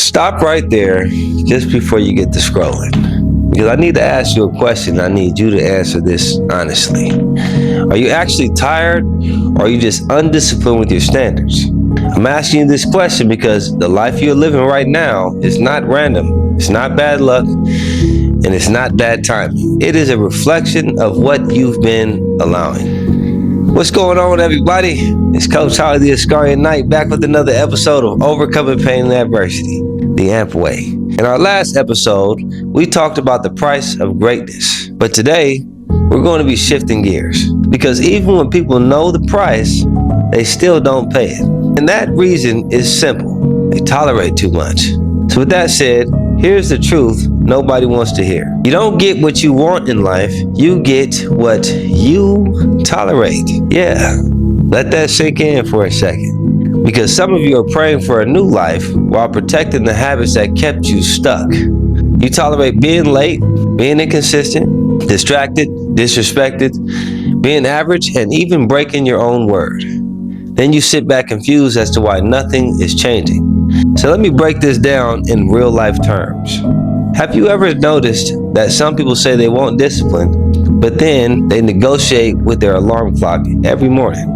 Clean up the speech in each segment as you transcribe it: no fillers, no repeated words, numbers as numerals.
Stop right there just before you get to scrolling, because I need to ask you a question. I need you to answer this honestly. Are you actually tired, or are you just undisciplined with your standards? I'm asking you this question because the life you're living right now is not random, it's not bad luck, and it's not bad timing. It is a reflection of what you've been allowing. What's going on, everybody? It's Coach Holley, the Askarian Knight, back with another episode of Overcoming Pain and Adversity, the AAMP Way. In our last episode, we talked about the price of greatness. But today, we're going to be shifting gears, because even when people know the price, they still don't pay it. And that reason is simple. They tolerate too much. So with that said, here's the truth nobody wants to hear. You don't get what you want in life, you get what you tolerate. Yeah, let that sink in for a second. Because some of you are praying for a new life while protecting the habits that kept you stuck. You tolerate being late, being inconsistent, distracted, disrespected, being average, and even breaking your own word. Then you sit back confused as to why nothing is changing. So let me break this down in real life terms. Have you ever noticed that some people say they want discipline, but then they negotiate with their alarm clock every morning?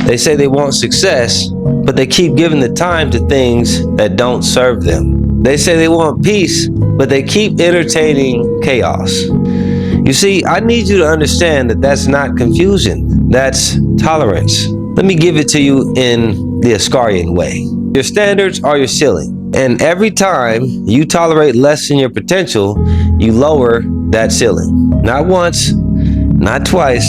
They say they want success, but they keep giving the time to things that don't serve them. They say they want peace, but they keep entertaining chaos. You see, I need you to understand that that's not confusion, that's tolerance. Let me give it to you in the Askarian way. Your standards are your ceiling, and every time you tolerate less than your potential, you lower that ceiling. Not once, not twice,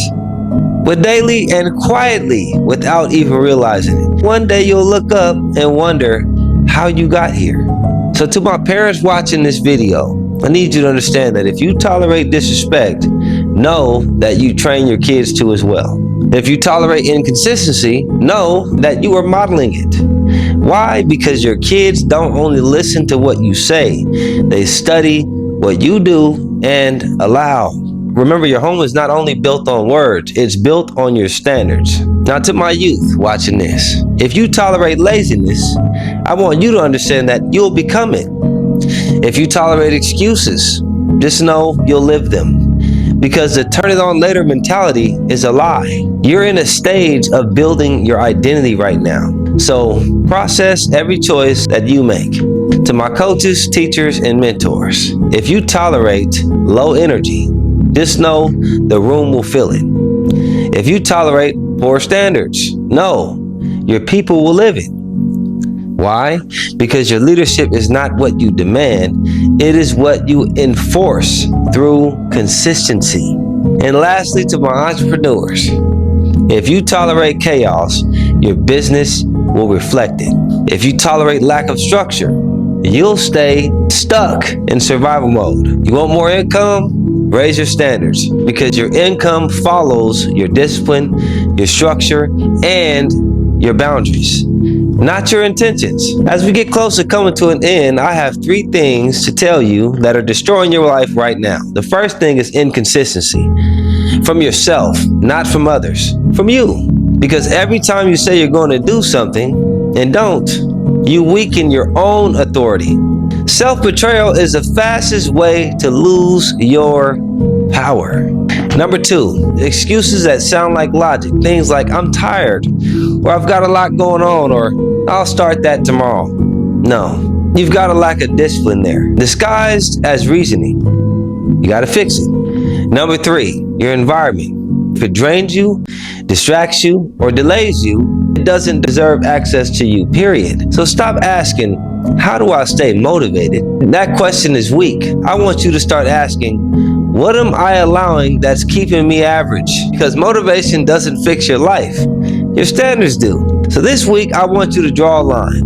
but daily and quietly without even realizing it. One day you'll look up and wonder how you got here. So to my parents watching this video, I need you to understand that if you tolerate disrespect, know that you train your kids to as well. If you tolerate inconsistency, know that you are modeling it. Why? Because your kids don't only listen to what you say, they study what you do and allow. Remember, your home is not only built on words, it's built on your standards. Now to my youth watching this, if you tolerate laziness, I want you to understand that you'll become it. If you tolerate excuses, just know you'll live them. Because the turn it on later mentality is a lie. You're in a stage of building your identity right now. So process every choice that you make. To my coaches, teachers, and mentors, if you tolerate low energy, just know the room will fill it. If you tolerate poor standards, know your people will live it. Why? Because your leadership is not what you demand, it is what you enforce through consistency. And lastly, to my entrepreneurs, if you tolerate chaos, your business will reflect it. If you tolerate lack of structure, you'll stay stuck in survival mode. You want more income? Raise your standards, because your income follows your discipline, your structure, and your boundaries, not your intentions. As we get close to coming to an end, I have 3 things to tell you that are destroying your life right now. The first thing is inconsistency. From yourself, not from others. From you. Because every time you say you're going to do something and don't, you weaken your own authority. Self-betrayal is the fastest way to lose your power. Number 2, excuses that sound like logic. Things like, I'm tired, or I've got a lot going on, or I'll start that tomorrow. No, you've got a lack of discipline there, disguised as reasoning. You got to fix it. Number 3, your environment. If it drains you, distracts you, or delays you, it doesn't deserve access to you, period. So stop asking, how do I stay motivated? That question is weak. I want you to start asking, what am I allowing that's keeping me average? Because motivation doesn't fix your life. Your standards do. So this week, I want you to draw a line.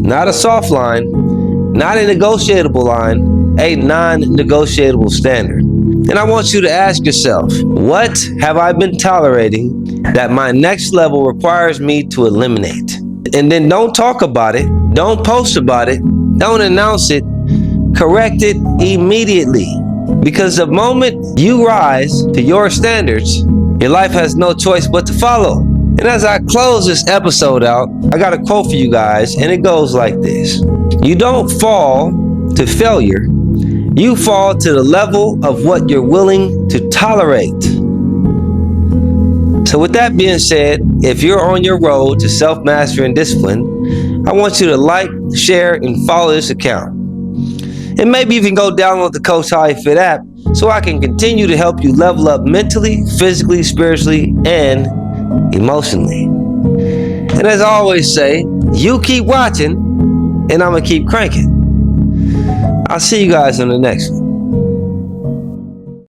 Not a soft line, not a negotiable line, a non-negotiable standard. And I want you to ask yourself, what have I been tolerating that my next level requires me to eliminate? And then don't talk about it, don't post about it, don't announce it, correct it immediately. Because the moment you rise to your standards, your life has no choice but to follow. And as I close this episode out, I got a quote for you guys, and it goes like this. You don't fall to failure. You fall to the level of what you're willing to tolerate. So with that being said, if you're on your road to self-mastery and discipline, I want you to like, share, and follow this account. And maybe even go download the Coach Holley Fit app so I can continue to help you level up mentally, physically, spiritually, and emotionally. And as I always say, you keep watching, and I'm going to keep cranking. I'll see you guys on the next one.